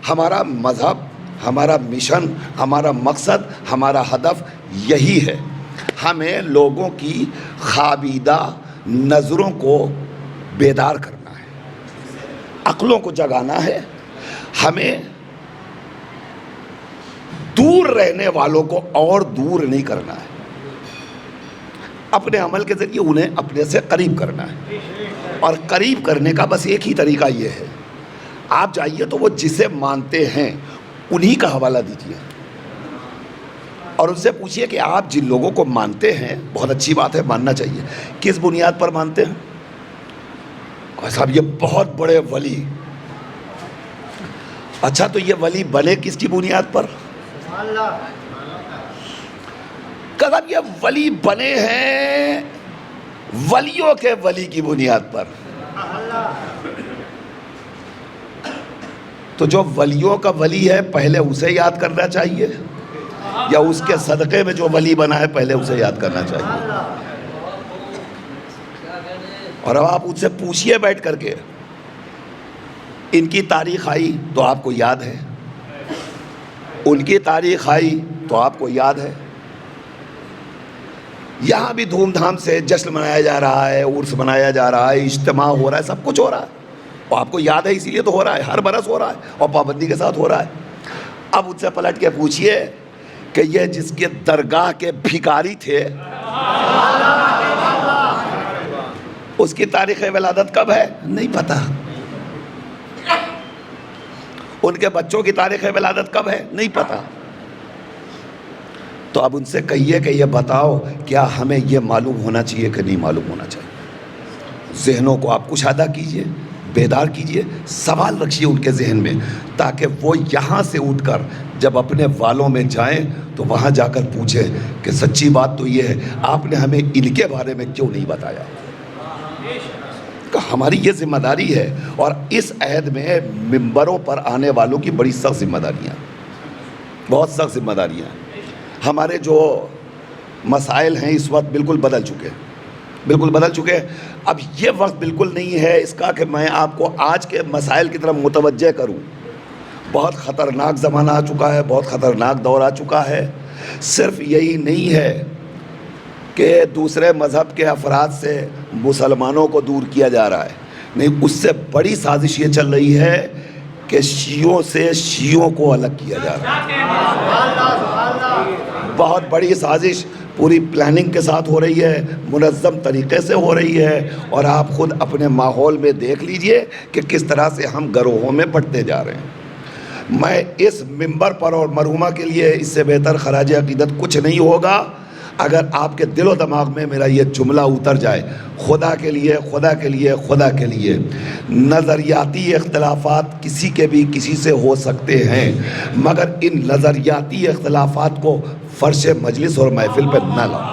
ہمارا مذہب، ہمارا مشن، ہمارا مقصد، ہمارا ہدف یہی ہے، ہمیں لوگوں کی خوابیدہ نظروں کو بیدار کرنا ہے، عقلوں کو جگانا ہے، ہمیں دور رہنے والوں کو اور دور نہیں کرنا ہے، اپنے عمل کے ذریعے انہیں اپنے سے قریب کرنا ہے، اور قریب کرنے کا بس ایک ہی طریقہ یہ ہے، آپ جائیے تو وہ جسے مانتے ہیں انہی کا حوالہ دیجیے، اور ان سے پوچھئے کہ آپ جن لوگوں کو مانتے ہیں، بہت اچھی بات ہے، ماننا چاہیے، کس بنیاد پر مانتے ہیں؟ صاحب یہ بہت بڑے ولی، اچھا تو یہ ولی بنے کس کی بنیاد پر؟ صاحب یہ ولی بنے ہیں ولیوں کے ولی کی بنیاد پر، تو جو ولیوں کا ولی ہے پہلے اسے یاد کرنا چاہیے، یا اس کے صدقے میں جو ولی بنا ہے پہلے اسے یاد کرنا چاہیے؟ اور اب آپ ان سے پوچھئے بیٹھ کر کے، ان کی تاریخ آئی تو آپ کو یاد ہے، ان کی تاریخ آئی تو آپ کو یاد ہے، یہاں بھی دھوم دھام سے جشن منایا جا رہا ہے، عرس منایا جا رہا ہے، اجتماع ہو رہا ہے، سب کچھ ہو رہا ہے، اور آپ کو یاد ہے اسی لیے تو ہو رہا ہے، ہر برس ہو رہا ہے اور پابندی کے ساتھ ہو رہا ہے۔ اب ان سے پلٹ کے پوچھئے کہ یہ جس کے درگاہ کے بھکاری تھے اس کی تاریخ ولادت کب ہے؟ نہیں پتہ۔ ان کے بچوں کی تاریخ ولادت کب ہے؟ نہیں پتہ۔ تو اب ان سے کہیے کہ یہ بتاؤ کیا ہمیں یہ معلوم ہونا چاہیے کہ نہیں معلوم ہونا چاہیے؟ ذہنوں کو آپ کشادہ کیجئے، بیدار کیجئے، سوال رکھیے ان کے ذہن میں، تاکہ وہ یہاں سے اٹھ کر جب اپنے والوں میں جائیں تو وہاں جا کر پوچھیں کہ سچی بات تو یہ ہے آپ نے ہمیں ان کے بارے میں کیوں نہیں بتایا؟ ہماری یہ ذمہ داری ہے، اور اس عہد میں ممبروں پر آنے والوں کی بڑی سخت ذمہ داریاں، بہت سخت ذمہ داریاں. ہمارے جو مسائل ہیں اس وقت بالکل بدل چکے ہیں، بالکل بدل چکے ہیں. اب یہ وقت بالکل نہیں ہے اس کا کہ میں آپ کو آج کے مسائل کی طرف متوجہ کروں. بہت خطرناک زمانہ آ چکا ہے، بہت خطرناک دور آ چکا ہے. صرف یہی نہیں ہے کہ دوسرے مذہب کے افراد سے مسلمانوں کو دور کیا جا رہا ہے، نہیں، اس سے بڑی سازش یہ چل رہی ہے کہ شیعوں سے شیعوں کو الگ کیا جا رہا ہے. بہت بڑی سازش پوری پلاننگ کے ساتھ ہو رہی ہے، منظم طریقے سے ہو رہی ہے، اور آپ خود اپنے ماحول میں دیکھ لیجئے کہ کس طرح سے ہم گروہوں میں بٹتے جا رہے ہیں. میں اس منبر پر اور مرحومہ کے لیے اس سے بہتر خراج عقیدت کچھ نہیں ہوگا اگر آپ کے دل و دماغ میں میرا یہ جملہ اتر جائے. خدا کے لیے، خدا کے لیے، خدا کے لیے، نظریاتی اختلافات کسی کے بھی کسی سے ہو سکتے ہیں، مگر ان نظریاتی اختلافات کو فرش مجلس اور محفل پہ نہ لاؤ.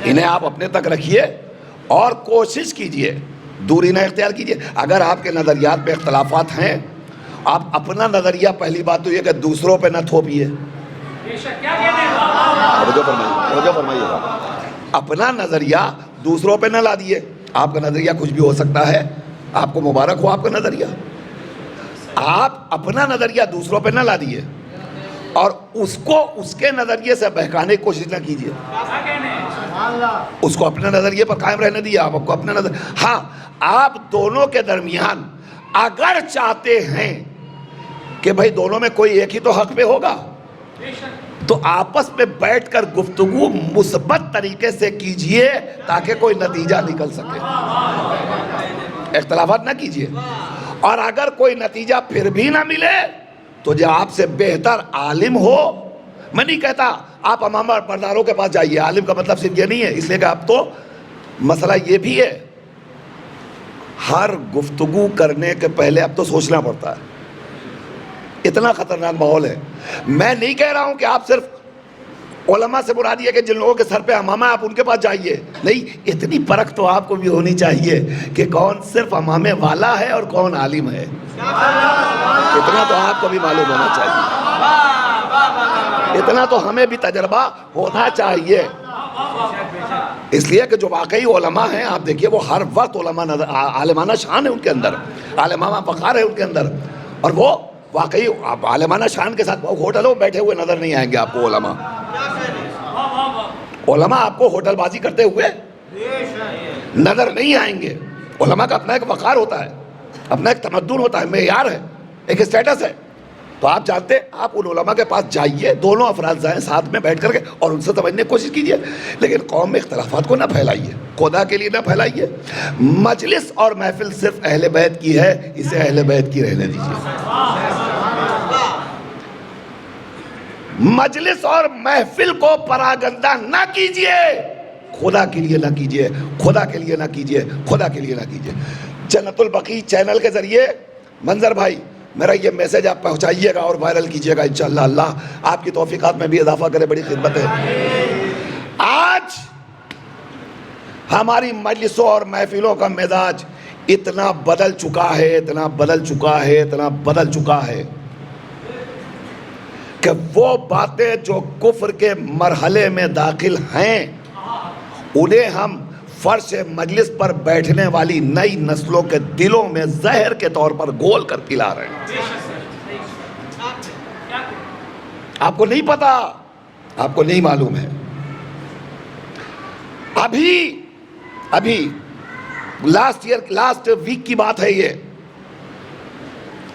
انہیں آپ اپنے تک رکھیے اور کوشش کیجئے، دوری نہ اختیار کیجئے. اگر آپ کے نظریات پہ اختلافات ہیں، آپ اپنا نظریہ، پہلی بات تو یہ کہ دوسروں پہ نہ تھوپیے. توجہ فرمائیے گا، اپنا نظریہ دوسروں پہ نہ لا دیے. آپ کا نظریہ کچھ بھی ہو سکتا ہے، آپ کو مبارک ہو آپ کا نظریہ. آپ اپنا نظریہ دوسروں پہ نہ لا دیے اور اس کو اس کے نظریے سے بہکانے کی کوشش نہ کیجیے. اس کو اپنے نظریے پر قائم رہنے دیے. آپ کو اپنا نظر، ہاں، آپ دونوں کے درمیان اگر چاہتے ہیں کہ بھائی دونوں میں کوئی ایک ہی تو حق پہ ہوگا، تو آپس میں بیٹھ کر گفتگو مثبت طریقے سے کیجئے تاکہ کوئی نتیجہ نکل سکے. اختلافات نہ کیجئے. اور اگر کوئی نتیجہ پھر بھی نہ ملے تو جو آپ سے بہتر عالم ہو، میں نہیں کہتا آپ امام برداروں کے پاس جائیے، عالم کا مطلب صرف یہ نہیں ہے، اس لیے کہ اب تو مسئلہ یہ بھی ہے، ہر گفتگو کرنے کے پہلے اب تو سوچنا پڑتا ہے. اتنا خطرناک ماحول ہے. میں نہیں کہہ رہا ہوں کہ آپ صرف علماء سے مراد یہ کہ جن لوگوں کے سر پہ امامہ آپ ان کے پاس جائیے، نہیں، اتنی پرکھ تو آپ کو بھی ہونی چاہیے کہ کون صرف امامے والا ہے اور کون عالم ہے. اتنا تو آپ کو بھی معلوم ہونا چاہیے، اتنا تو ہمیں بھی تجربہ ہونا چاہیے. اس لیے کہ جو واقعی علماء ہیں، آپ دیکھیے وہ ہر وقت علماء عالمانہ شان ہے ان کے اندر، عالمانہ وقار ہے ان کے اندر، اور وہ واقعی عالمانہ شان کے ساتھ ہوٹلوں میں بیٹھے ہوئے نظر نہیں آئیں گے آپ کو. علماء آپ کو ہوٹل بازی کرتے ہوئے نظر نہیں آئیں گے. علماء کا اپنا ایک وقار ہوتا ہے، اپنا ایک تمدن ہوتا ہے، معیار ہے، ایک اسٹیٹس ہے. تو آپ جانتے ہیں، آپ ان علماء کے پاس جائیے، دونوں افراد جائیں ساتھ میں بیٹھ کر کے اور ان سے سمجھنے کی کوشش کیجیے. لیکن قوم میں اختلافات کو نہ پھیلائیے، خدا کے لیے نہ پھیلائیے. مجلس اور محفل صرف اہل بیت کی ہے، اسے اہل بیت کی رہنے دیجیے. مجلس اور محفل کو پراگندہ نہ کیجیے، خدا کے لیے نہ کیجیے، خدا کے لیے نہ کیجیے، خدا کے لیے نہ کیجیے. جنت البقیع چینل کے ذریعے منظر بھائی میرا یہ میسج آپ پہنچائیے گا اور وائرل کیجیے گا انشاءاللہ. اللہ آپ کی توفیقات میں بھی اضافہ کرے، بڑی خدمت ہے. آج ہماری مجلسوں اور محفلوں کا مزاج اتنا بدل چکا ہے، اتنا بدل چکا ہے، اتنا بدل چکا ہے کہ وہ باتیں جو کفر کے مرحلے میں داخل ہیں انہیں ہم فرش مجلس پر بیٹھنے والی نئی نسلوں کے دلوں میں زہر کے طور پر گھول کر پلا رہے ہیں. آپ کو نہیں پتا، آپ کو نہیں معلوم ہے. ابھی لاسٹ ویک کی بات ہے یہ.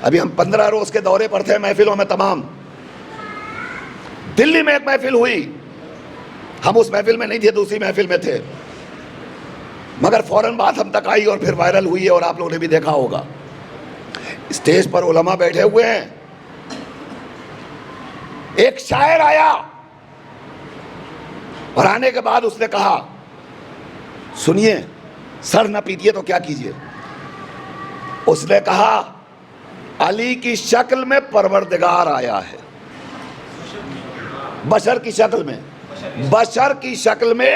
ابھی ہم 15 روز کے دورے پر تھے محفلوں میں تمام. دلی میں ایک محفل ہوئی، ہم اس محفل میں نہیں تھے، دوسری محفل میں تھے، مگر فوراً بات ہم تک آئی اور پھر وائرل ہوئی ہے اور آپ لوگوں نے بھی دیکھا ہوگا. اسٹیج پر علماء بیٹھے ہوئے ہیں، ایک شاعر آیا اور آنے کے بعد اس نے کہا، سنیے، سر نہ پیٹیے تو کیا کیجیے. اس نے کہا، علی کی شکل میں پروردگار آیا ہے، بشر کی شکل میں، بشر کی شکل میں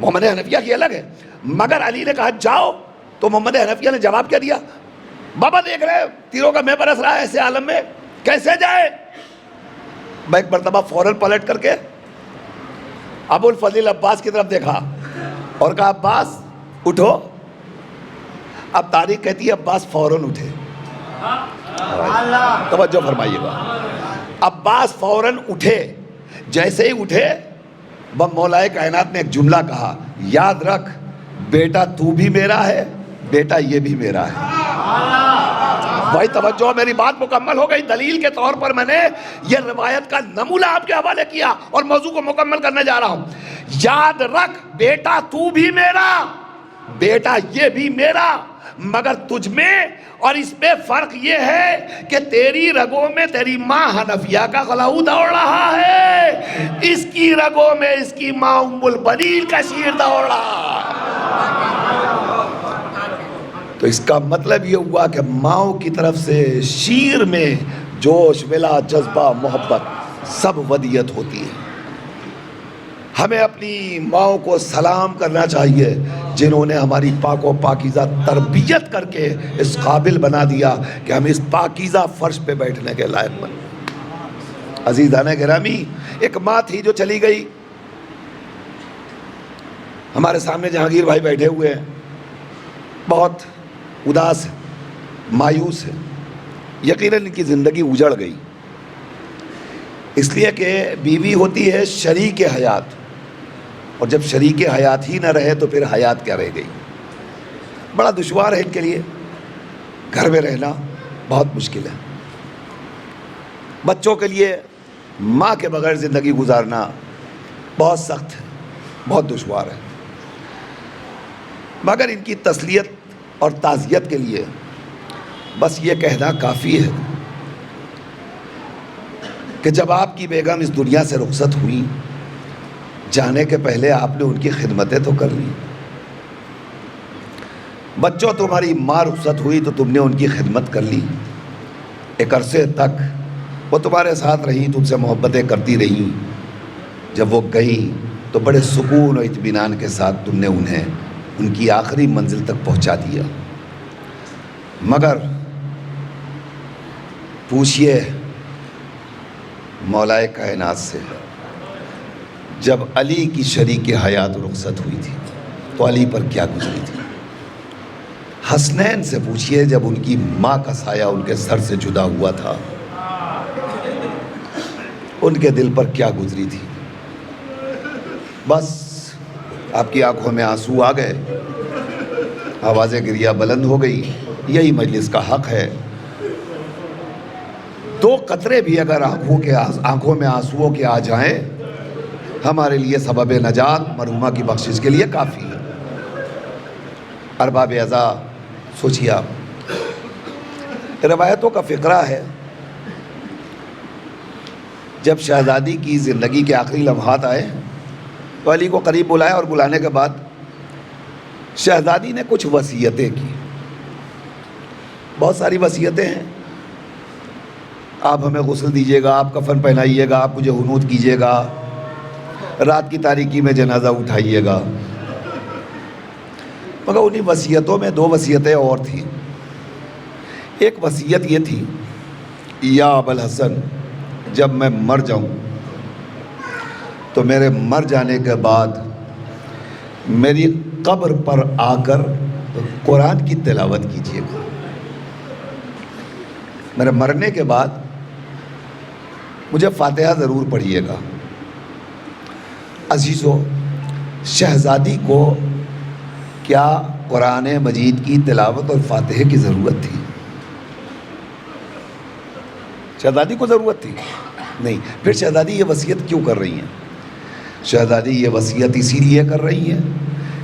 محمد حنفیہ کی الگ ہے. مگر علی نے کہا جاؤ, تو محمد حنفیہ نے جواب کیا دیا؟ بابا دیکھ رہے تیروں کا میں برس رہا ہے ایسے عالم میں, کیسے جائے؟ میں ایک مرتبہ فوراً پلٹ کر کے ابو الفضل عباس کی طرف دیکھا اور کہا عباس اٹھو. اب تاریخ کہتی ہے عباس فوراً اٹھے. توجہ فرمائیے گا, عباس فوراً اٹھے. جیسے ہی اٹھے مولا کائنات نے ایک جملہ کہا, یاد رکھ بیٹا تو بھی میرا ہے, بیٹا یہ بھی میرا ہے. بھائی توجہ, میری بات مکمل ہو گئی. دلیل کے طور پر میں نے یہ روایت کا نمونہ آپ کے حوالے کیا اور موضوع کو مکمل کرنے جا رہا ہوں. یاد رکھ بیٹا تو بھی میرا, بیٹا یہ بھی میرا, مگر تجھ میں اور اس میں فرق یہ ہے کہ تیری رگوں میں تیری ماں حنفیہ کا خلاؤ دوڑ رہا ہے, اس کی رگوں میں اس کی ماں ام البنین کا شیر دوڑ رہا ہے. تو اس کا مطلب یہ ہوا کہ ماؤں کی طرف سے شیر میں جوش, ولا, جذبہ, محبت سب ودیت ہوتی ہے. ہمیں اپنی ماؤں کو سلام کرنا چاہیے جنہوں نے ہماری پاک و پاکیزہ تربیت کر کے اس قابل بنا دیا کہ ہم اس پاکیزہ فرش پہ بیٹھنے کے لائق بنے. عزیزان گرامی, ایک ماں تھی جو چلی گئی. ہمارے سامنے جہانگیر بھائی بیٹھے ہوئے ہیں, بہت اداس ہے, مایوس ہے. یقیناً ان کی زندگی اجڑ گئی, اس لیے کہ بیوی ہوتی ہے شریک حیات, اور جب شریک حیات ہی نہ رہے تو پھر حیات کیا رہ گئی. بڑا دشوار ہے ان کے لیے, گھر میں رہنا بہت مشکل ہے. بچوں کے لیے ماں کے بغیر زندگی گزارنا بہت سخت ہے, بہت دشوار ہے. مگر ان کی تسلیت اور تعزیت کے لیے بس یہ کہنا کافی ہے کہ جب آپ کی بیگم اس دنیا سے رخصت ہوئی, جانے کے پہلے آپ نے ان کی خدمتیں تو کر لی. بچوں, تمہاری ماں رخصت ہوئی تو تم نے ان کی خدمت کر لی. ایک عرصے تک وہ تمہارے ساتھ رہی, تم سے محبتیں کرتی رہیں. جب وہ گئیں تو بڑے سکون و اطمینان کے ساتھ تم نے انہیں ان کی آخری منزل تک پہنچا دیا. مگر پوچھئے مولا کائنات سے, جب علی کی شریک حیات رخصت ہوئی تھی تو علی پر کیا گزری تھی؟ حسنین سے پوچھئے, جب ان کی ماں کا سایہ ان کے سر سے جدا ہوا تھا ان کے دل پر کیا گزری تھی؟ بس آپ کی آنکھوں میں آنسو آ گئے, آوازیں گریہ بلند ہو گئی. یہی مجلس کا حق ہے. 2 قطرے بھی اگر آنکھوں میں آنسوؤں کے آ جائیں ہمارے لیے سبب نجات مرحومہ کی بخشش کے لیے کافی ہے. ارباب اعضاء, سوچیے آپ, روایتوں کا فقرہ ہے جب شہزادی کی زندگی کے آخری لمحات آئے تو علی کو قریب بلایا, اور بلانے کے بعد شہزادی نے کچھ وصیتیں کی. بہت ساری وصیتیں ہیں, آپ ہمیں غسل دیجیے گا, آپ کفن پہنائیے گا, آپ مجھے حنوط کیجیے گا, رات کی تاریکی میں جنازہ اٹھائیے گا. مگر انہی وصیتوں میں 2 وصیتیں اور تھیں. ایک وصیت یہ تھی, یا ابوالحسن, جب میں مر جاؤں تو میرے مر جانے کے بعد میری قبر پر آ کر قرآن کی تلاوت کیجیے گا. میرے مرنے کے بعد مجھے فاتحہ ضرور پڑھیے گا. عزیزو, شہزادی کو کیا قرآن مجید کی تلاوت اور فاتحہ کی ضرورت تھی؟ شہزادی کو ضرورت تھی؟ نہیں. پھر شہزادی یہ وصیت کیوں کر رہی ہیں؟ شہزادی یہ وصیت اسی لیے کر رہی ہیں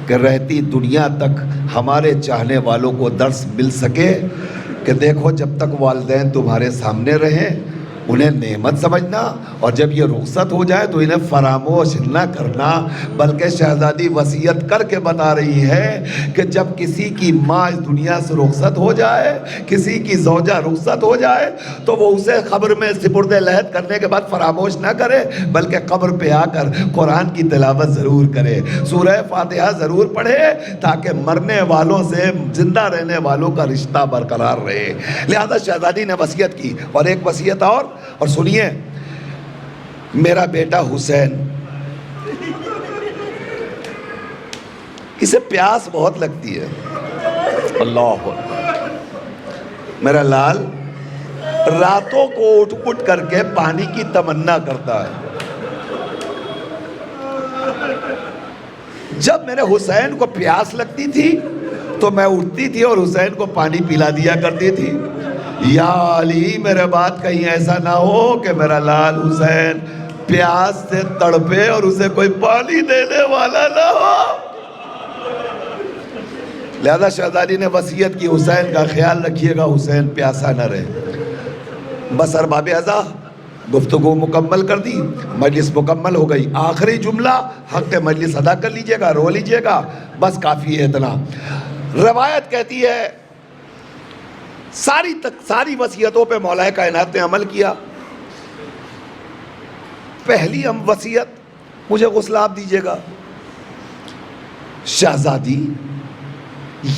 کہ رہتی دنیا تک ہمارے چاہنے والوں کو درس مل سکے کہ دیکھو جب تک والدین تمہارے سامنے رہیں انہیں نعمت سمجھنا، اور جب یہ رخصت ہو جائے تو انہیں فراموش نہ کرنا، بلکہ شہزادی وصیت کر کے بتا رہی ہے کہ جب کسی کی ماں اس دنیا سے رخصت ہو جائے، کسی کی زوجہ رخصت ہو جائے، تو وہ اسے قبر میں سپرد لحد کرنے کے بعد فراموش نہ کرے، بلکہ قبر پہ آ کر قرآن کی تلاوت ضرور کرے، سورہ فاتحہ ضرور پڑھے، تاکہ مرنے والوں سے زندہ رہنے والوں کا رشتہ برقرار رہے۔ لہذا شہزادی نے وصیت کی، اور ایک وصیت اور سنیے، میرا بیٹا حسین، اسے پیاس بہت لگتی ہے، اللہ اکبر، میرا لال راتوں کو اٹھ اٹھ کر کے پانی کی تمنا کرتا ہے۔ جب میرے حسین کو پیاس لگتی تھی تو میں اٹھتی تھی اور حسین کو پانی پلا دیا کرتی تھی۔ یا علی، میرے بات کہیں ایسا نہ ہو کہ میرا لال حسین پیاس سے تڑپے اور اسے کوئی پانی دینے والا نہ ہو۔ لہذا شہزادی نے وصیت کی، حسین کا خیال رکھیے گا، حسین پیاسا نہ رہے۔ بس ارباب اعضاء گفتگو مکمل کر دی، مجلس مکمل ہو گئی۔ آخری جملہ حق مجلس ادا کر لیجئے گا، رو لیجئے گا، بس کافی ہے اتنا۔ روایت کہتی ہے ساری وصیتوں پہ مولا کائنات نے عمل کیا۔ پہلی وصیت، مجھے غسل آپ دیجئے گا۔ شہزادی،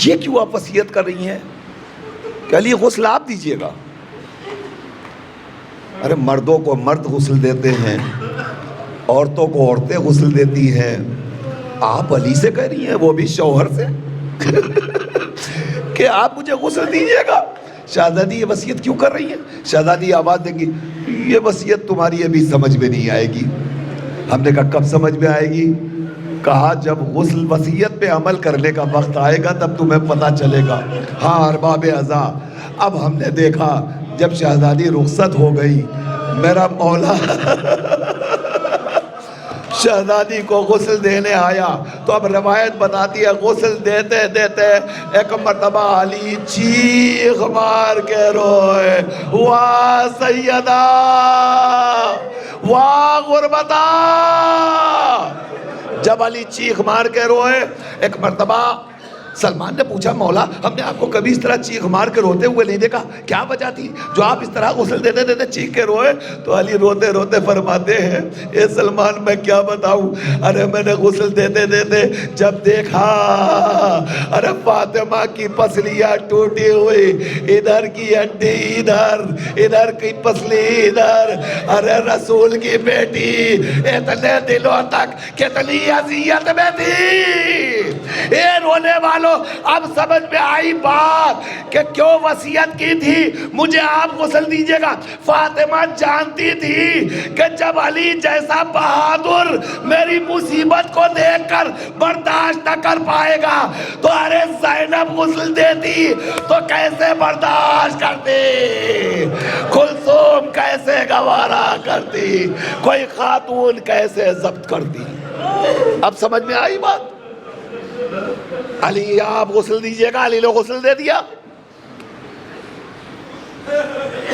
یہ کیوں آپ وصیت کر رہی ہیں کہ علی غسل آپ دیجئے گا؟ ارے مردوں کو مرد غسل دیتے ہیں، عورتوں کو عورتیں غسل دیتی ہیں، آپ علی سے کہہ رہی ہیں، وہ بھی شوہر سے کہ آپ مجھے غسل دیجئے گا؟ شہزادی یہ وصیت کیوں کر رہی ہیں؟ شہزادی آواز دیں گی، یہ وصیت تمہاری ابھی سمجھ میں نہیں آئے گی۔ ہم نے کہا کب سمجھ میں آئے گی؟ کہا جب غسل وصیت پہ عمل کرنے کا وقت آئے گا تب تمہیں پتہ چلے گا۔ ہاں ارباب اعضاء، اب ہم نے دیکھا جب شہزادی رخصت ہو گئی، میرا مولا شہزادی کو غسل دینے آیا، تو اب روایت بتاتی ہے غسل دیتے دیتے ایک مرتبہ علی چیخ مار کے روئے، واہ سیدہ، واہ غربتا۔ جب علی چیخ مار کے روئے، ایک مرتبہ سلمان نے پوچھا، مولا ہم نے آپ کو کبھی اس طرح چیخ مار کے روتے ہوئے نہیں دیکھا، کیا وجہ تھی جو آپ اس طرح غسل دیتے دیتے چیخ کے روئے؟ تو علی روتے روتے فرماتے ہیں، اے سلمان میں کیا بتاؤں، ارے میں نے غسل دیتے دیتے جب دیکھا، ارے فاطمہ کی پسلیاں ٹوٹی ہوئی، ادھر کی ہڈی ادھر، ادھر کی پسلی ادھر، ارے رسول کی بیٹی اتنے دلوں تک کتنی اذیت میں تھی۔ اے رونے والوں، اب سمجھ میں آئی بات کہ کیوں وصیت کی تھی مجھے آپ غسل دیجئے گا۔ فاطمہ جانتی تھی کہ جب علی جیسا بہادر میری مصیبت کو دیکھ کر برداشت نہ کر پائے گا تو ارے زینب غسل دیتی تو کیسے برداشت کرتی، کلثوم کیسے گوارا کرتی، کوئی خاتون کیسے ضبط کرتی۔ اب سمجھ میں آئی بات؟ علی آپ غسل دیجئے گا، علی نے غسل دے دیا۔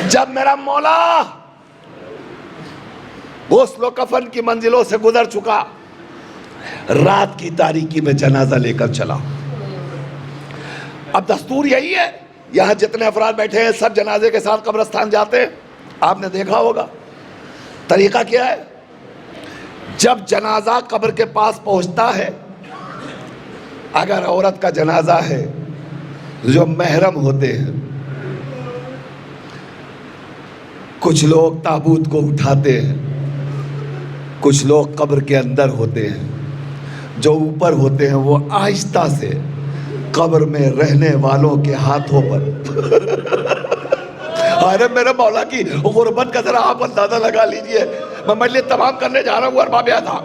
جب میرا مولا غسل و کفن کی منزلوں سے گزر چکا، رات کی تاریکی میں جنازہ لے کر چلا۔ اب دستور یہی ہے، یہاں جتنے افراد بیٹھے ہیں سب جنازے کے ساتھ قبرستان جاتے ہیں، آپ نے دیکھا ہوگا۔ طریقہ کیا ہے؟ جب جنازہ قبر کے پاس پہنچتا ہے، اگر عورت کا جنازہ ہے جو محرم ہوتے ہیں، کچھ لوگ تابوت کو اٹھاتے ہیں، کچھ لوگ قبر کے اندر ہوتے ہیں، جو اوپر ہوتے ہیں وہ آہستہ سے قبر میں رہنے والوں کے ہاتھوں پر ارے میرے مولا کی غربت کا ذرا آپ اندازہ لگا لیجئے۔ میں مجلس تمام کرنے جا رہا ہوں ارباب اعضاء،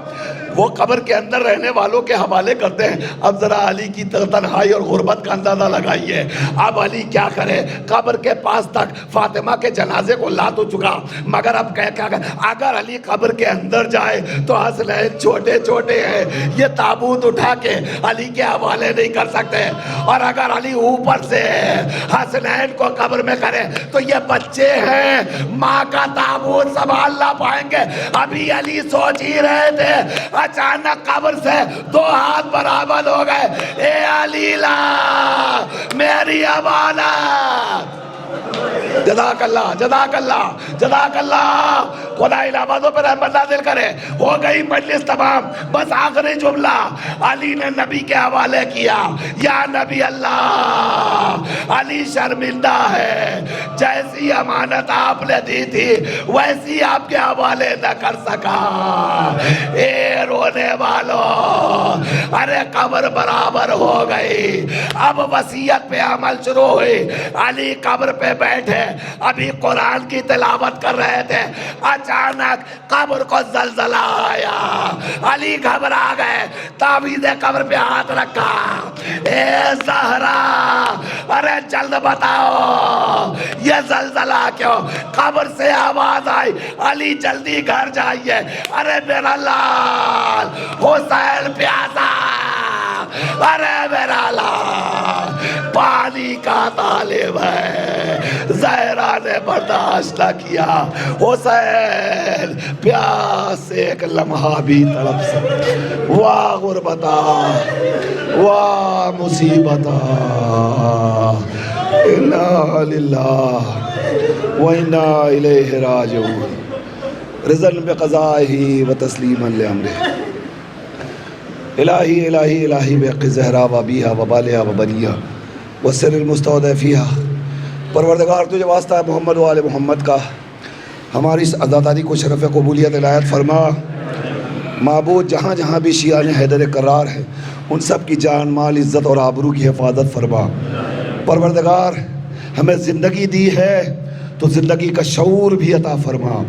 وہ قبر کے اندر رہنے والوں کے حوالے کرتے ہیں۔ اب ذرا علی کی تنہائی اور غربت کا اندازہ لگائیے۔ اب علی کیا کرے؟ قبر کے پاس تک فاطمہ کے جنازے کو لا تو چکا، مگر اب کیا کرے؟ اگر علی قبر کے اندر جائے تو حسنین چھوٹے چھوٹے ہیں، یہ تابوت اٹھا کے علی کے حوالے نہیں کر سکتے، اور اگر علی اوپر سے حسنین کو قبر میں کرے تو یہ بچے ہیں، ماں کا تابوت سنبھال نہ پائیں گے۔ ابھی علی سوچ ہی رہے تھے، اچانک قبر سے 2 ہاتھ برابر ہو گئے۔ اے علی لا میری امانت، جزاک اللہ جزاک اللہ جزاک اللہ، خدا علاماتوں پر رحمت نازل کرے۔ ہو گئی مجلس تمام، بس آخری جملہ علی نے نبی کے حوالے کیا، یا نبی اللہ، علی شرمندہ ہے، جیسی امانت آپ نے دی تھی ویسی آپ کے حوالے نہ کر سکا۔ اے رونے والوں، ارے قبر برابر ہو گئی، اب وصیت پہ عمل شروع ہوئی۔ علی قبر پہ بیٹھے، ابھی قرآن کی تلاوت کر رہے تھے، اچانک قبر کو زلزلہ آیا، علی گھبرا گئے، تعویذ قبر پہ ہاتھ رکھا، اے زہرا ارے جلد بتاؤ یہ زلزلہ کیوں؟ قبر سے آواز آئی، علی جلدی گھر جائیے، ارے میرا لال حسین پیاسا، ارے میرا لال پانی کا طالب ہے، زہرا نے برداشت نہ کیا، حسین پیاس ایک لمحہ بھی تڑپ سکتا، واہ غربتا واہ مصیبتا، انا للہ وانا الیہ راجعون، رضا بقضائہ و تسلیما لامرہ، الہی الہی الہی بحق زہرا و ابیہا و بالہا و بنیہا و سر المستودع فیہا۔ پروردگار تجھے واسطہ ہے محمد و آل محمد کا، ہماری اس عزاداری کو شرف قبولیت عنایت فرما۔ معبود جہاں جہاں بھی شیعان حیدر کرار ہے ان سب کی جان مال عزت اور آبرو کی حفاظت فرما۔ پروردگار ہمیں زندگی دی ہے تو زندگی کا شعور بھی عطا فرما،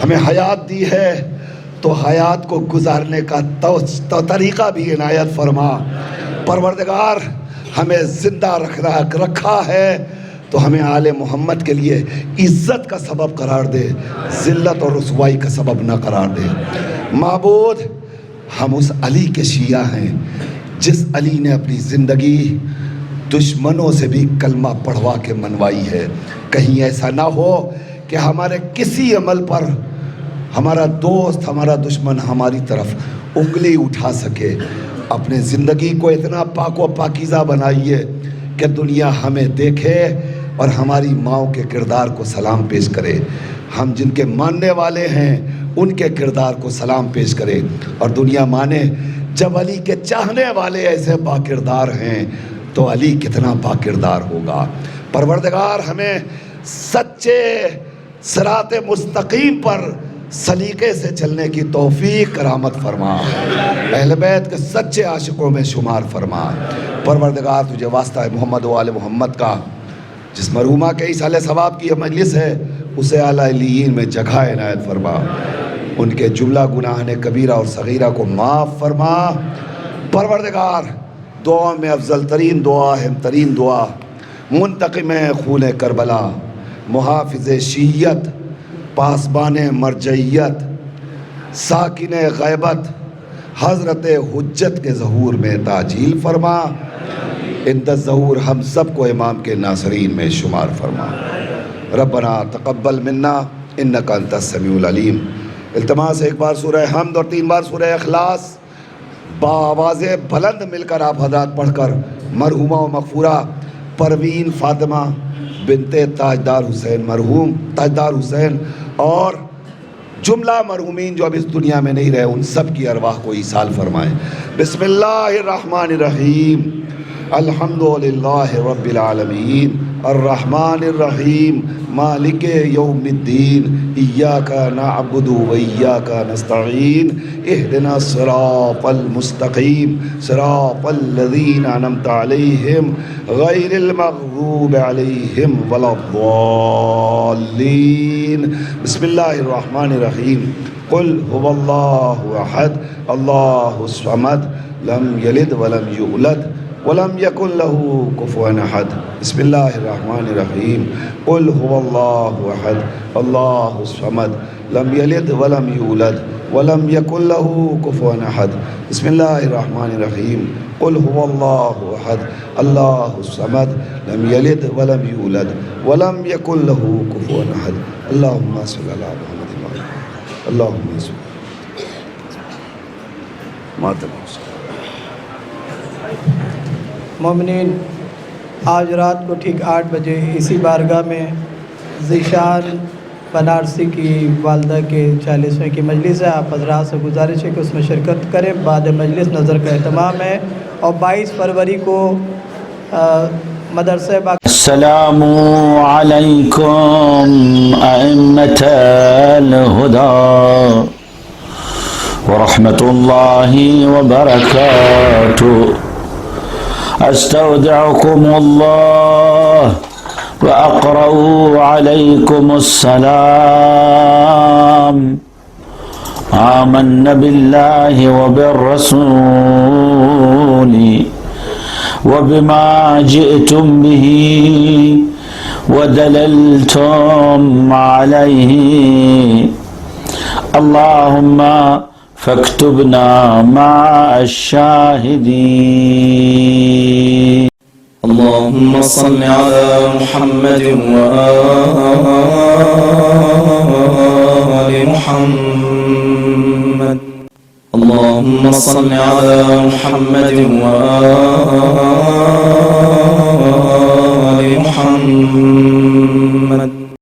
ہمیں حیات دی ہے تو حیات کو گزارنے کا طریقہ بھی عنایت فرما۔ پروردگار ہمیں زندہ رکھا ہے تو ہمیں آل محمد کے لیے عزت کا سبب قرار دے، ذلت اور رسوائی کا سبب نہ قرار دے۔ معبود ہم اس علی کے شیعہ ہیں جس علی نے اپنی زندگی دشمنوں سے بھی کلمہ پڑھوا کے منوائی ہے۔ کہیں ایسا نہ ہو کہ ہمارے کسی عمل پر ہمارا دوست ہمارا دشمن ہماری طرف انگلی اٹھا سکے۔ اپنے زندگی کو اتنا پاک و پاکیزہ بنائیے کہ دنیا ہمیں دیکھے اور ہماری ماؤں کے کردار کو سلام پیش کرے، ہم جن کے ماننے والے ہیں ان کے کردار کو سلام پیش کرے، اور دنیا مانے جب علی کے چاہنے والے ایسے با کردار ہیں تو علی کتنا با کردار ہوگا۔ پروردگار ہمیں سچے صراط مستقیم پر سلیقے سے چلنے کی توفیق کرامت فرما، اہل بیت کے سچے عاشقوں میں شمار فرما۔ پروردگار تجھے واسطہ ہے محمد و آل محمد کا، جس مرحومہ کے ایصال ثواب کی یہ مجلس ہے اسے اعلیٰ علیین میں جگہ عنایت فرما، ان کے جملہ گناہان کبیرہ اور صغیرہ کو معاف فرما۔ پروردگار دعا میں افضل ترین دعا، اہم ترین دعا، منتقم خون کربلا، محافظ شیعت، پاسبان مرجعیت، ساکن غیبت، حضرت حجت کے ظہور میں تاجیل فرما۔ عند الظہور ہم سب کو امام کے ناصرین میں شمار فرما۔ ربنا تقبل منا انک انت السمیع العلیم۔ التماس ایک بار سورہ حمد اور 3 بار سورہ اخلاص بآواز بلند مل کر آپ حضرات پڑھ کر مرحومہ و مغفورہ پروین فاطمہ بنت تاجدار حسین، مرحوم تاجدار حسین اور جملہ مرحومین جو اب اس دنیا میں نہیں رہے ان سب کی ارواح کو ایصال فرمائیں۔ بسم اللہ الرحمن الرحیم، الحمدللہ رب العالمین، الرحمن الرحیم، مالک یوم الدین ایاک نعبد و ایاک نستعین اہدنا الصراط المستقیم صراط الذین انعمت علیہم غیر المغضوب علیہم ولا الضالین بسم اللہ الرحمن الرحیم قل هو اللہ احد اللہ الصمد لم یلد ولم یولد ولم یکن له کفوا احد بسم اللہ الرحمن الرحیم قل هو اللہ احد اللہ الصمد لم یلد ولم یولد ولم یکن له کفوا احد بسم اللہ الرحمن الرحیم قل هو اللہ احد اللہ الصمد لم یلد ولم یولد ولم یکن له کفوا احد اللہم صلی علی محمد اللہم صلی ماتم مومنین، آج رات کو ٹھیک 8 بجے اسی بارگاہ میں ذیشان بنارسی کی والدہ کے 40ویں کی مجلس ہے. آپ حضرات سے گزارش ہے کہ اس میں شرکت کریں. بعد مجلس نظر کا اہتمام ہے اور 22 فروری کو مدرسہ السلام علیکم ائمة الہدی ورحمۃ اللہ وبرکاتہ. استودعكم الله وأقرأ عليكم السلام. آمنا بالله وبالرسول وبما جئتم به ودللتم عليه اللهم فاكتبنا مع الشاهدين. اللهم صل على محمد وآل محمد. اللهم صل على محمد وآل محمد.